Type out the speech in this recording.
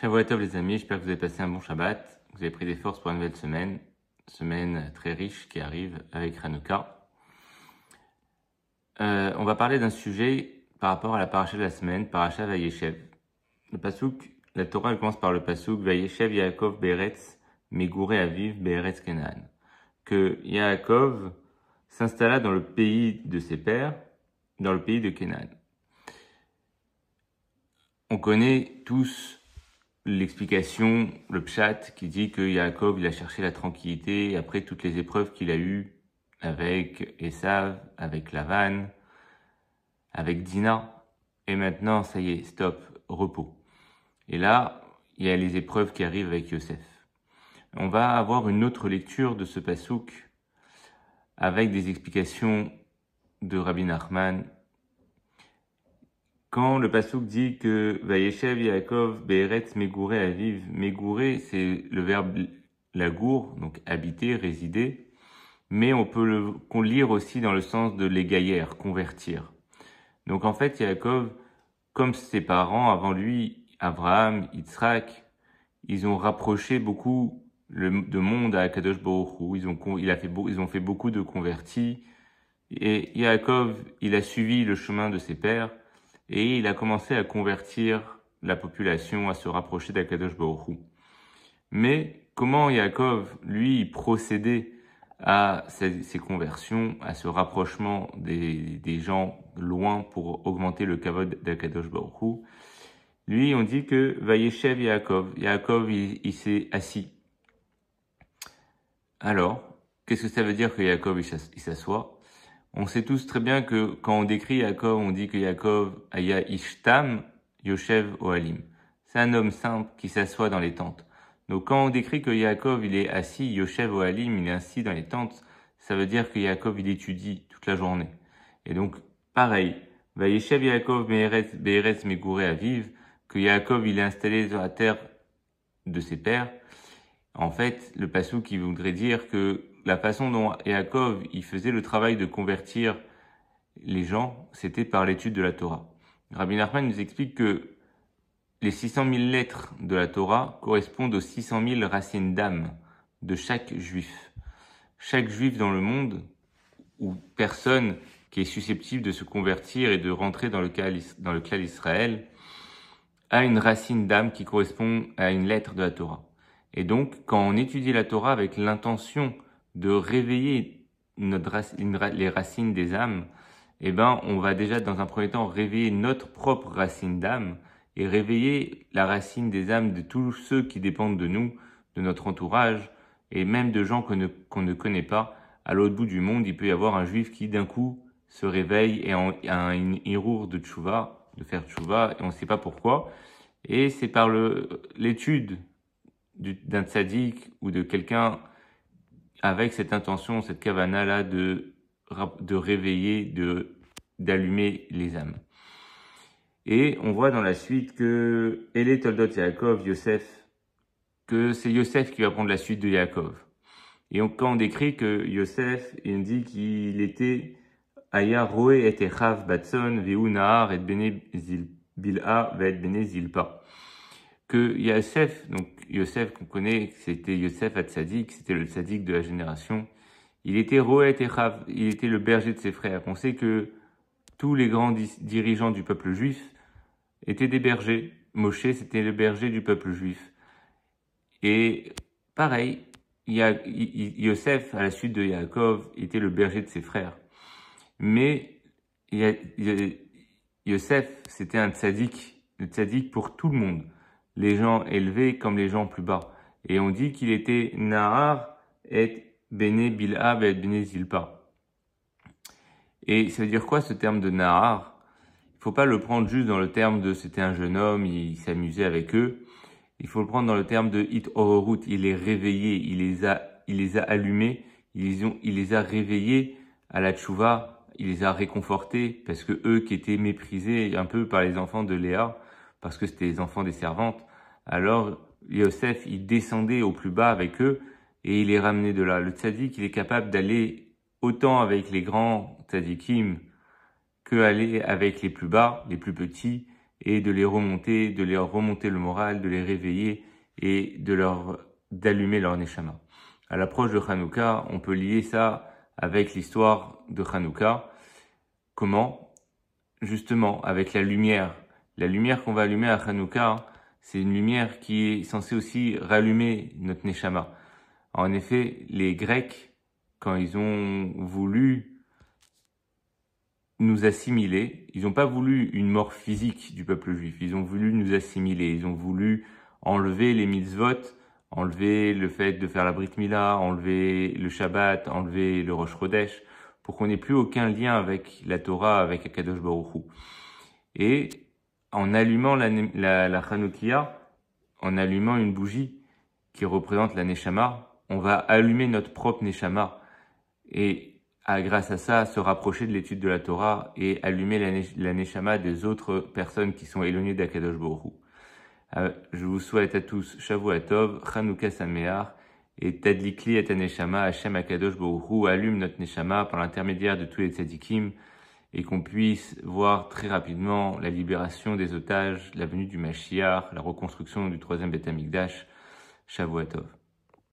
Shavua Tov les amis, j'espère que vous avez passé un bon Shabbat, que vous avez pris des forces pour une nouvelle semaine très riche qui arrive avec Hanouka. On va parler d'un sujet par rapport à la paracha de la semaine, paracha Vayeshev. Le pasuk, la Torah elle commence par le pasuk Vayeshev Yaakov Be'eretz Megurei Aviv Be'eretz Canaan. Que Yaakov s'installa dans le pays de ses pères, dans le pays de Canaan. On connaît tous l'explication, le pshat qui dit que Yaakov il a cherché la tranquillité après toutes les épreuves qu'il a eues avec Esav, avec Lavan, avec Dina. Et maintenant, ça y est, stop, repos. Et là, il y a les épreuves qui arrivent avec Yosef. On va avoir une autre lecture de ce pasuk avec des explications de Rabbi Nachman. Quand le pasuk dit que Vayeshev Yaakov Be'eretz Megurei Aviv, Megurei c'est le verbe lagour, donc habiter, résider, mais on peut le lire aussi dans le sens de l'égayer, convertir. Donc en fait Yaakov, comme ses parents avant lui, Abraham, Yitzhak, ils ont rapproché beaucoup de monde à Kadosh Baruch Hu. Ils ont fait beaucoup de convertis, et Yaakov, il a suivi le chemin de ses pères. Et il a commencé à convertir la population, à se rapprocher d'Akadosh Baruch Hu. Mais comment Yaakov, lui, procédait à ces conversions, à ce rapprochement des gens loin pour augmenter le kavod d'Akadosh Baruch Hu? Lui, on dit que Vayeshev Yaakov. Yaakov, il s'est assis. Alors, qu'est-ce que ça veut dire que Yaakov, il s'assoit? On sait tous très bien que quand on décrit Yaakov, on dit que Yaakov aya ishtam yoshev ohalim. C'est un homme simple qui s'assoit dans les tentes. Donc quand on décrit que Yaakov il est assis yoshev ohalim, il est assis dans les tentes, ça veut dire que Yaakov il étudie toute la journée. Et donc pareil, Vayeshev Yaakov be'eretz megurei aviv, que Yaakov il est installé sur la terre de ses pères. En fait, le pasuk qui voudrait dire que la façon dont Yaakov il faisait le travail de convertir les gens, c'était par l'étude de la Torah. Rabbi Nachman nous explique que les 600 000 lettres de la Torah correspondent aux 600 000 racines d'âme de chaque juif. Chaque juif dans le monde, ou personne qui est susceptible de se convertir et de rentrer dans le clan Israël, a une racine d'âme qui correspond à une lettre de la Torah. Et donc, quand on étudie la Torah avec l'intention de réveiller les racines des âmes, eh ben, on va déjà dans un premier temps réveiller notre propre racine d'âme et réveiller la racine des âmes de tous ceux qui dépendent de nous, de notre entourage et même de gens qu'on ne connaît pas. À l'autre bout du monde, il peut y avoir un juif qui d'un coup se réveille et a un hirour de tchouva, de faire tchouva, et on ne sait pas pourquoi. Et c'est par l'étude d'un tzaddik ou de quelqu'un avec cette intention, cette kavana là de réveiller, d'allumer les âmes. Et on voit dans la suite que Ele Toldot Yaakov, Yosef, que c'est Yosef qui va prendre la suite de Yaakov. Et quand on décrit que Yosef, il dit qu'il était Aya Roe et Echav Batson, Veu Nahar et Bene Bilha et Bene Zilpa. Que Yosef qu'on connaît, c'était Yosef Hatzadik, c'était le tzaddik de la génération. Il était Roet Echav, il était le berger de ses frères. On sait que tous les grands dirigeants du peuple juif étaient des bergers. Moshe, c'était le berger du peuple juif. Et pareil, Yosef, à la suite de Yaakov, était le berger de ses frères. Mais Yosef, c'était un tzaddik, le tzaddik pour tout le monde. Les gens élevés comme les gens plus bas. Et on dit qu'il était Nahar et Bene Bilha et Bene Zilpa. Et ça veut dire quoi ce terme de Nahar? Il faut pas le prendre juste dans le terme de c'était un jeune homme, il s'amusait avec eux. Il faut le prendre dans le terme de It Ororut, il les réveillés, il les a allumés, il les a réveillés à la tchouva, il les a réconfortés parce que eux qui étaient méprisés un peu par les enfants de Léa, parce que c'était les enfants des servantes, alors Yosef, il descendait au plus bas avec eux et il les ramenait de là. Le tzaddik, il est capable d'aller autant avec les grands tzaddikim que aller avec les plus bas, les plus petits, et de leur remonter le moral, de les réveiller et d'allumer leur neshama. À l'approche de Hanouka, on peut lier ça avec l'histoire de Hanouka. Comment? Justement, avec la lumière. La lumière qu'on va allumer à Hanouka, c'est une lumière qui est censée aussi rallumer notre neshama. En effet, les Grecs, quand ils ont voulu nous assimiler, ils n'ont pas voulu une mort physique du peuple juif, ils ont voulu nous assimiler, ils ont voulu enlever les mitzvot, enlever le fait de faire la Brit Mila, enlever le Shabbat, enlever le Rosh Chodesh, pour qu'on n'ait plus aucun lien avec la Torah, avec Akadosh Baruch Hu. Et en allumant la Chanoukia, en allumant une bougie qui représente la Neshama, on va allumer notre propre Neshama et grâce à ça se rapprocher de l'étude de la Torah et allumer la Neshama des autres personnes qui sont éloignées d'Akadosh Baruch Hu. Je vous souhaite à tous Shavua Tov, Chanouka Sameach et Tadlikli et Neshama, Hashem Akadosh Baruch Hu allume notre Neshama par l'intermédiaire de tous les tzadikim et qu'on puisse voir très rapidement la libération des otages, la venue du Mashiach, la reconstruction du troisième Beth Amikdash. Shavua Tov.